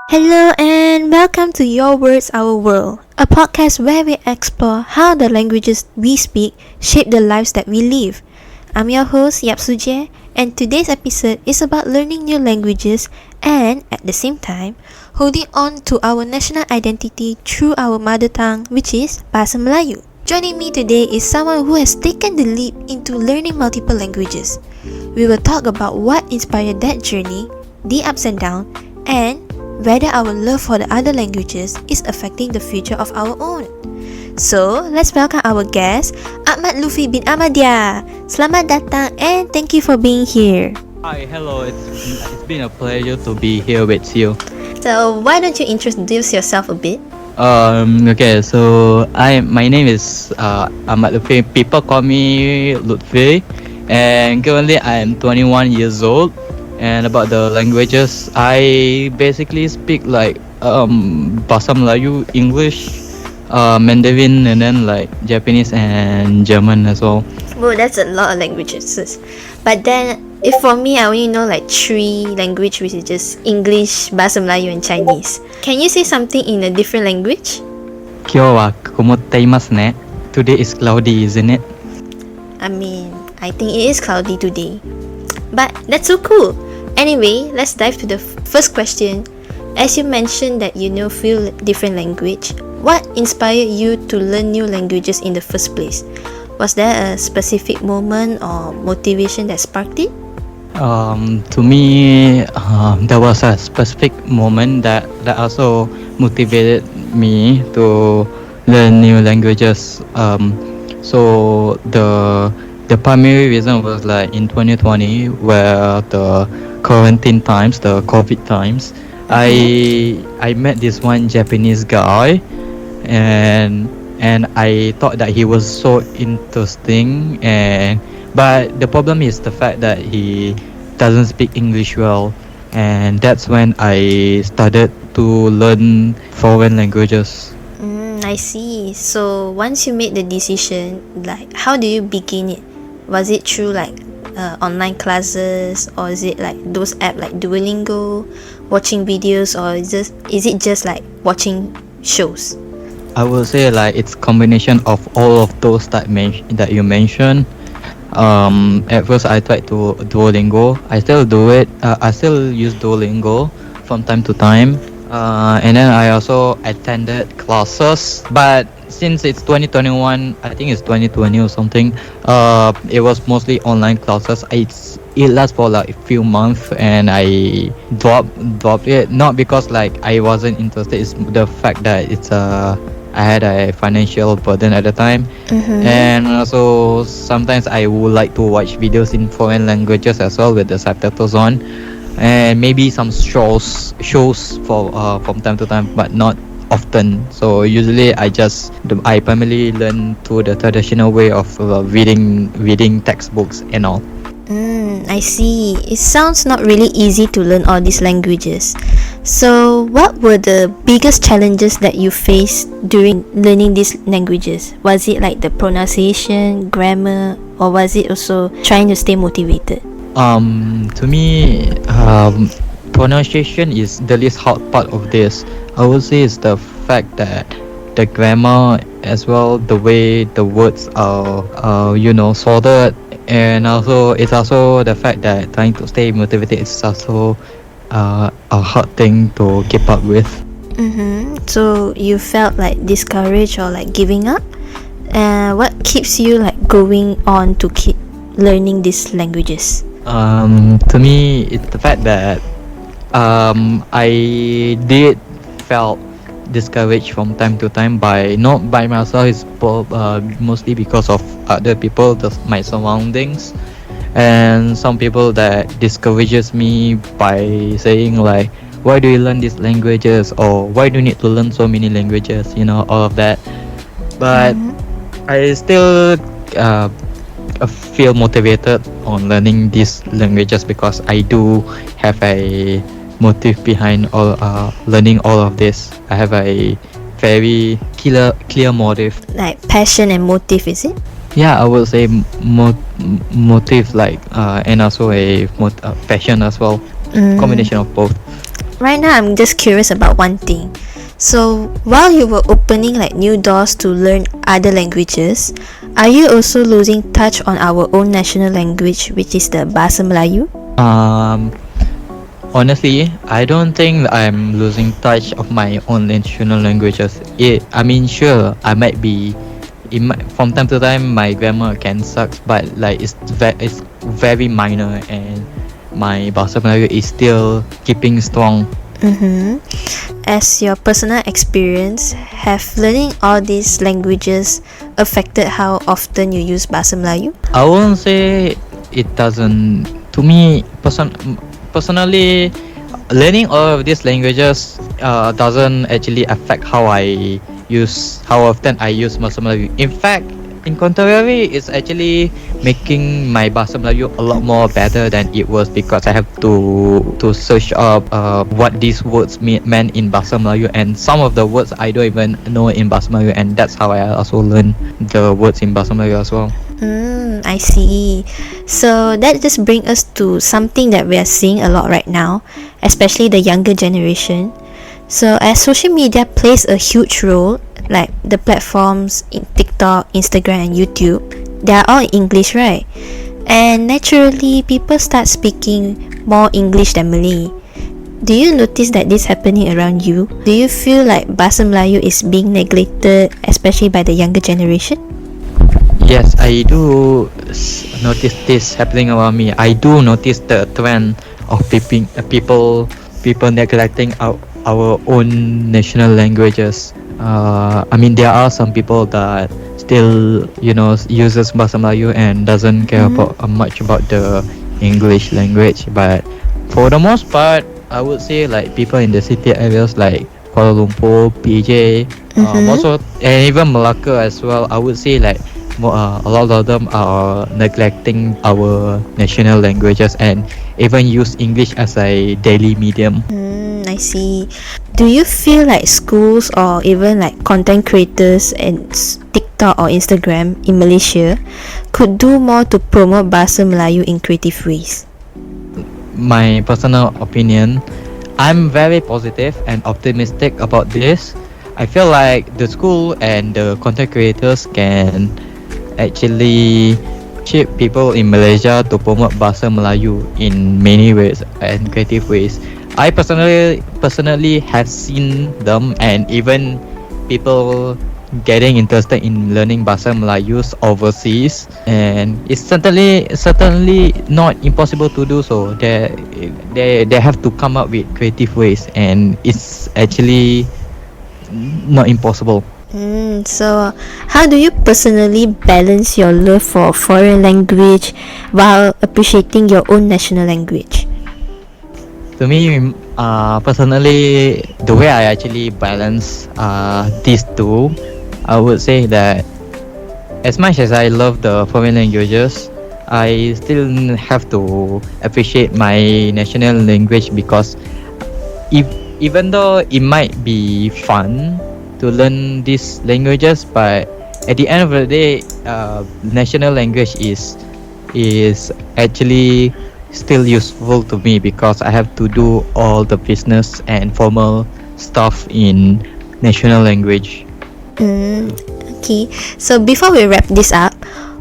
Hello and welcome to Your Words, Our World, a podcast where we explore how the languages we speak shape the lives that we live. I'm your host, Shu-Jie, and today's episode is about learning new languages and, at the same time, holding on to our national identity through our mother tongue, which is Bahasa Melayu. Joining me today is someone who has taken the leap into learning multiple languages. We will talk about what inspired that journey, the ups and downs, and whether our love for the other languages is affecting the future of our own. So, let's welcome our guest, Ahmad Lutfi bin Ahmadiyah. Selamat datang and thank you for being here. Hi, hello. It's been a pleasure to be here with you. So, why don't you introduce yourself a bit? Okay. So my name is Ahmad Lutfi. People call me Lutfi, and currently I am 21 years old. And about the languages, I basically speak like Bahasa Melayu, English, Mandarin, and then like Japanese and German as well. Oh, that's a lot of languages. But then, if for me, I only know like 3 languages, which is just English, Bahasa Melayu, and Chinese. Can you say something in a different language? 今日は曇っていますね. Today is cloudy, isn't it? I think it is cloudy today. But that's so cool. Anyway, let's dive to the first question. As you mentioned that you know few different language, what inspired you to learn new languages in the first place? Was there a specific moment or motivation that sparked it? To me, there was a specific moment that also motivated me to learn new languages. So the primary reason was like in 2020, where the quarantine times, the COVID times, I met this one Japanese guy, and I thought that he was so interesting, but the problem is the fact that he doesn't speak English well, and that's when I started to learn foreign languages. I see. So once you made the decision, like how do you begin it? Was it through like online classes, or is it like those apps like Duolingo, watching videos, or is it just like watching shows? I would say like it's combination of all of those that you mentioned. At first I tried to Duolingo. I still do it. I still use Duolingo from time to time. And then I also attended classes, but since it's 2021, I think it's 2020 or something, it was mostly online classes. It lasts for like a few months, and I dropped it, not because like I wasn't interested. It's the fact that I had a financial burden at the time. And also sometimes I would like to watch videos in foreign languages as well with the subtitles on, and maybe some shows for from time to time, but not often. So usually I primarily learn through the traditional way of reading textbooks and all. I see. It sounds not really easy to learn all these languages. So what were the biggest challenges that you faced during learning these languages? Was it like the pronunciation, grammar, or was it also trying to stay motivated? To me, pronunciation is the least hard part of this. I would say it's the fact that the grammar, as well, the way the words are sorted, and also it's also the fact that trying to stay motivated is also a hard thing to keep up with. So you felt like discouraged or like giving up? What keeps you like going on to keep learning these languages? To me, it's the fact that I did felt discouraged from time to time, not by myself. It's mostly because of other people, my surroundings, and some people that discourages me by saying like, why do you learn these languages, or why do you need to learn so many languages, all of that. But I still feel motivated on learning these languages because I do have a motive behind learning all of this. I have a very clear motive. Like passion and motive, is it? Yeah, I would say motive, like and also a passion as well. Combination of both. right now I'm just curious about one thing. So while you were opening like new doors to learn other languages, are you also losing touch on our own national language, which is the Bahasa Melayu? Um, Honestly, I don't think I'm losing touch of my own national languages. I mean, sure, I might be. From time to time, my grammar can suck, but like it's very minor, and my Bahasa Melayu is still keeping strong. Mm-hmm. As your personal experience, have learning all these languages affected how often you use Bahasa Melayu? I won't say it doesn't. To me, personally, learning all of these languages doesn't actually affect how often I use Bahasa Melayu. In fact, in contrary, it's actually making my Bahasa Melayu a lot more better than it was, because I have to search up what these words meant in Bahasa Melayu, and some of the words I don't even know in Bahasa Melayu, and that's how I also learn the words in Bahasa Melayu as well. I see. So that just brings us to something that we are seeing a lot right now, especially the younger generation. So as social media plays a huge role, like the platforms in TikTok, Instagram and YouTube, they are all in English, right? And naturally people start speaking more English than Malay. Do you notice that this happening around you? Do you feel like Bahasa Melayu is being neglected, especially by the younger generation? Yes, I do notice this happening around me. I do notice the trend of people neglecting our own national languages. I mean, there are some people that still, uses Bahasa Melayu and doesn't care about much about the English language. But for the most part, I would say like people in the city areas like Kuala Lumpur, PJ, also, and even Malacca as well. I would say like a lot of them are neglecting our national languages and even use English as a daily medium. I see. Do you feel like schools or even like content creators and TikTok or Instagram in Malaysia could do more to promote Bahasa Melayu in creative ways? My personal opinion, I'm very positive and optimistic about this. I feel like the school and the content creators can actually shape people in Malaysia to promote Bahasa Melayu in many ways and creative ways. I personally have seen them, and even people getting interested in learning Bahasa Melayu overseas, and it's certainly not impossible to do so. They have to come up with creative ways, and it's actually not impossible. So how do you personally balance your love for foreign language while appreciating your own national language? To me, personally, the way I actually balance these two, I would say that as much as I love the foreign languages, I still have to appreciate my national language, because even though it might be fun to learn these languages, but at the end of the day, national language is actually still useful to me, because I have to do all the business and formal stuff in national language. Okay, so before we wrap this up,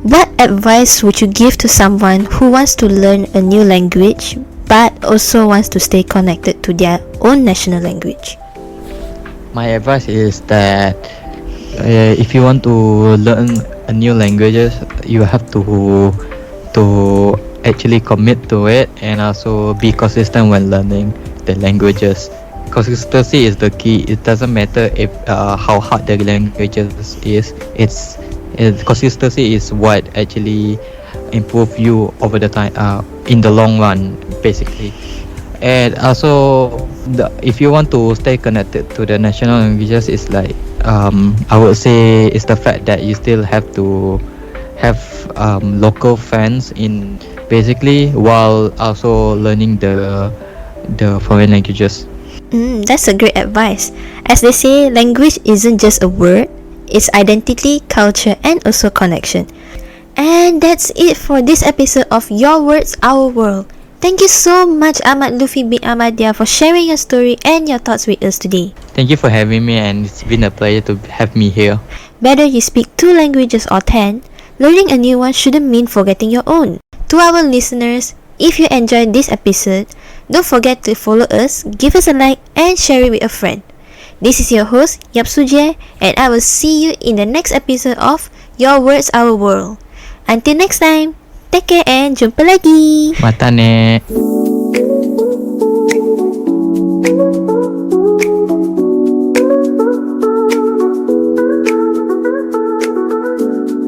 what advice would you give to someone who wants to learn a new language but also wants to stay connected to their own national language? My advice is that if you want to learn a new languages, you have to actually commit to it, and also be consistent when learning the languages. Consistency is the key. It doesn't matter if how hard the languages is. Consistency is what actually improve you over the time, in the long run, basically. And also, if you want to stay connected to the national languages, it's like I would say it's the fact that you still have to have local friends in, basically, while also learning the foreign languages. That's a great advice. As they say, language isn't just a word, it's identity, culture, and also connection. And that's it for this episode of Your Words, Our World. Thank you so much Ahmad Lutfi bin Ahmadiyah for sharing your story and your thoughts with us today. Thank you for having me, and it's been a pleasure to have me here. Whether you speak 2 languages or 10, learning a new one shouldn't mean forgetting your own. To our listeners, if you enjoyed this episode, don't forget to follow us, give us a like, and share it with a friend. This is your host, Shu-Jie, and I will see you in the next episode of Your Words, Our World. Until next time, take care and jumpa lagi! Mata nek.